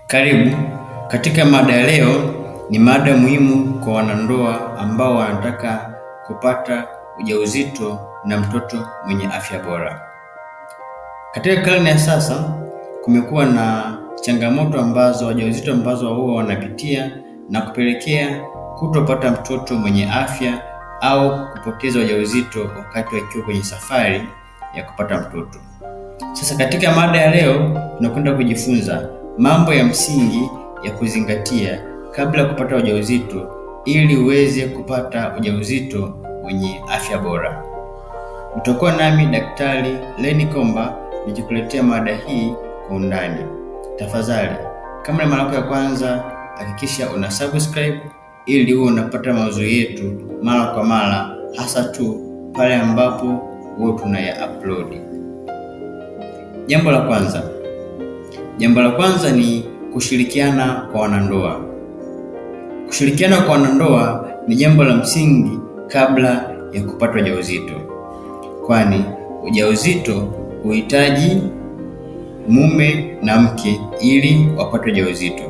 Karibu katika mada ya leo. Ni mada muhimu kwa wanandoa ambao wanataka kupata ujauzito na mtoto mwenye afya bora. Katika karne ya sasa kumekuwa na changamoto ambazo wajawazito huwa wanapitia na kupelekea kutopata mtoto mwenye afya au kupoteza ujauzito wakati wakiwa kwenye safari ya kupata mtoto. Sasa katika mada ya leo tunakwenda kujifunza mambo ya msingi ya kuzingatia kabla ya kupata ujauzito ili uweze kupata ujauzito wenye afya bora. Utakuwa nami Daktari Lenny Komba nikikuletea mada hii kwa undani. Tafadhali, kama ni mara yako ya kwanza, hakikisha una subscribe ili uwe unapata maudhui yetu mara kwa mara, hasa tu pale ambapo huwa tunaya upload. Jambo la kwanza ni kushirikiana kwa wanandoa. Kushirikiana kwa wanandoa ni jambo la msingi kabla ya kupata ujauzito, kwani ujauzito huhitaji mume na mke ili wapate ujauzito.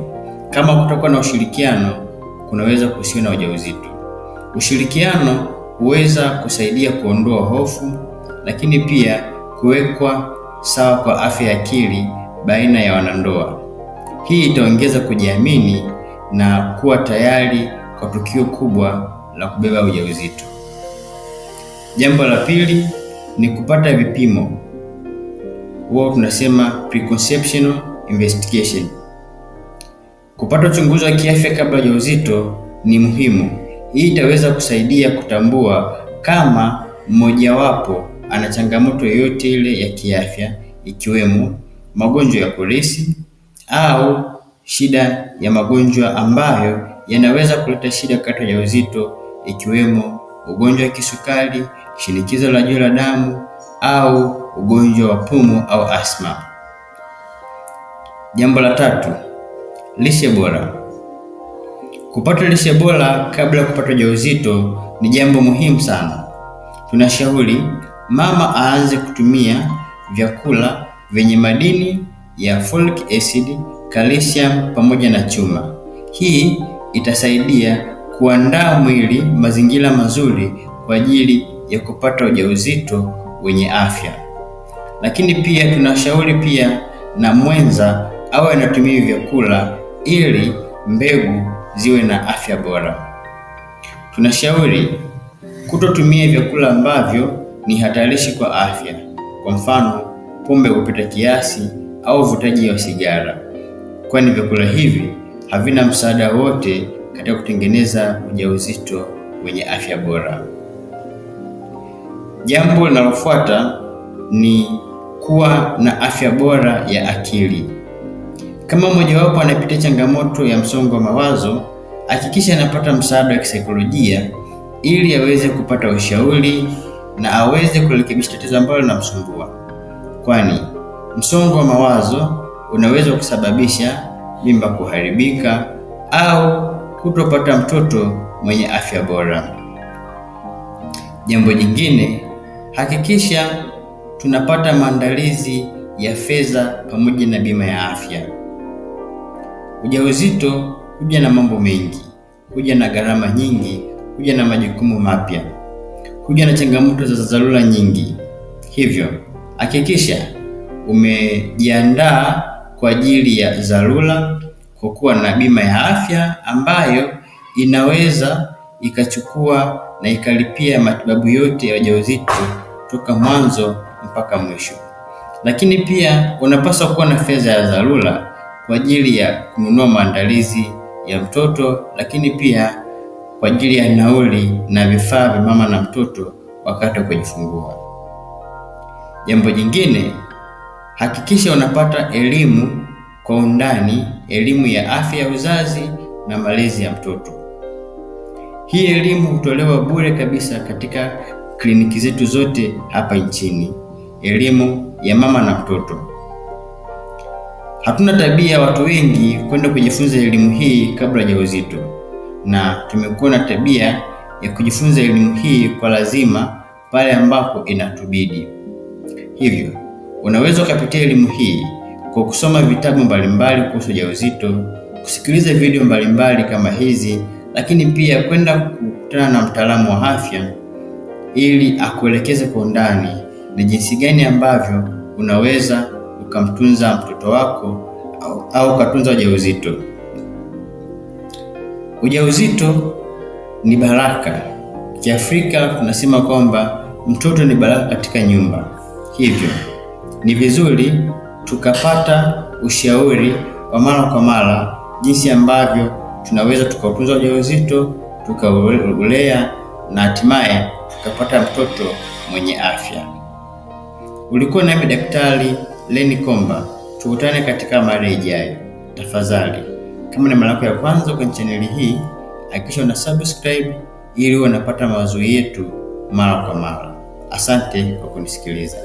Kama kutakuwa na ushirikiano, kunaweza kusiwe na ujauzito. Ushirikiano huweza kusaidia kuondoa hofu, lakini pia kuwekwa sawa kwa afya ya akili baina ya wanandoa. Hii itaongeza kujiamini na kuwa tayari kwa tukio kubwa la kubeba ujauzito. Jambo la pili ni kupata vipimo. Huwa tunasema preconception investigation. Kupata uchunguzi wa kiafya kabla ya ujauzito ni muhimu. Hii itaweza kusaidia kutambua kama mmojawapo ana changamoto yoyote ile ya kiafya, ikiwemo magonjwa ya kurithi au shida ya magonjwa ambayo yanaweza kuleta shida wakati wa ujauzito, ikiwemo ugonjwa wa kisukari, shinikizo la juu la damu au ugonjwa wa pumu au asma. Jambo la tatu, lishe bora. Kupata lishe bora kabla ya kupata ujauzito ni jambo muhimu sana. Tunashauri mama aanze kutumia vyakula vyenye madini ya folic acid, calcium pamoja na chuma. Hii itasaidia kuandaa mwili mazingira mazuri kwa ajili ya kupata ujauzito wenye afya. Lakini pia tunashauri pia na mwenza awe anatumia vyakula ili mbegu ziwe na afya bora. Tunashauri kutotumia vyakula ambavyo ni hatarishi kwa afya, kwa mfano pombe kupita kiasi au uvutaji wa sigara, kwani vyakula hivi havina msaada wote katika kutengeneza ujauzito wenye afya bora. Jambo linalofuata ni kuwa na afya bora ya akili. Kama mmojawapo anapitia changamoto ya msongo wa mawazo, hakikisha anapata msaada wa kisaikolojia ili aweze kupata ushauri na aweze kurekebisha tatizo ambalo linamsumbua, kwani msongo wa mawazo unaweza kusababisha mimba kuharibika au kutopata mtoto mwenye afya bora. Jambo jingine, hakikisha tunapata maandalizi ya fedha pamoja na bima ya afya. Ujauzito huja na mambo mengi, huja na gharama nyingi, huja na majukumu mapya, huja na changamoto za dharura nyingi. Hivyo hakikisha umejiandaa kwa ajili ya dharura kwa kuwa na bima ya afya ambayo inaweza ikachukua na ikalipia matibabu yote ya ujauzito toka mwanzo mpaka mwisho. Lakini pia unapaswa kuwa na fedha ya dharura kwa ajili ya kununua maandalizi ya mtoto, lakini pia kwa ajili ya nauli na vifaa vya mama na mtoto wakati wa kujifungua. Jambo jingine, hakikisha unapata elimu kwa undani, elimu ya afya ya uzazi na malezi ya mtoto. Hii elimu hutolewa bure kabisa katika kliniki zetu zote hapa nchini, elimu ya mama na mtoto. Hatuna tabia watu wengi kwenda kujifunza elimu hii kabla ya ujauzito, na tumekuwa na tabia ya kujifunza elimu hii kwa lazima pale ambapo inatubidi. Hivyo unaweza kupitia elimu hii kwa kusoma vitabu mbalimbali kuhusu ujauzito, kusikiliza video mbalimbali kama hizi, lakini pia kwenda kukutana na mtaalamu wa afya ili akuelekeze kwa undani ni jinsi gani ambavyo unaweza ukamtunza mtoto wako au ukatunza ujauzito. Ujauzito ni baraka. Kiafrika tunasema kwamba mtoto ni baraka katika nyumba. Hivyo ni vizuri tukapata ushauri wa mara kwa mara jinsi ambavyo tunaweza tukautunza ujauzito, tukaulea na hatimaye tukapata mtoto mwenye afya. Ulikuwa nami Daktari Lenny Komba. Tukutane katika mara ijayo. Tafadhali, kama ni mara yako ya kwanza kwenye chaneli hii, hakikisha una subscribe ili uwe unapata mawazo yetu mara kwa mara. Asante kwa kunisikiliza.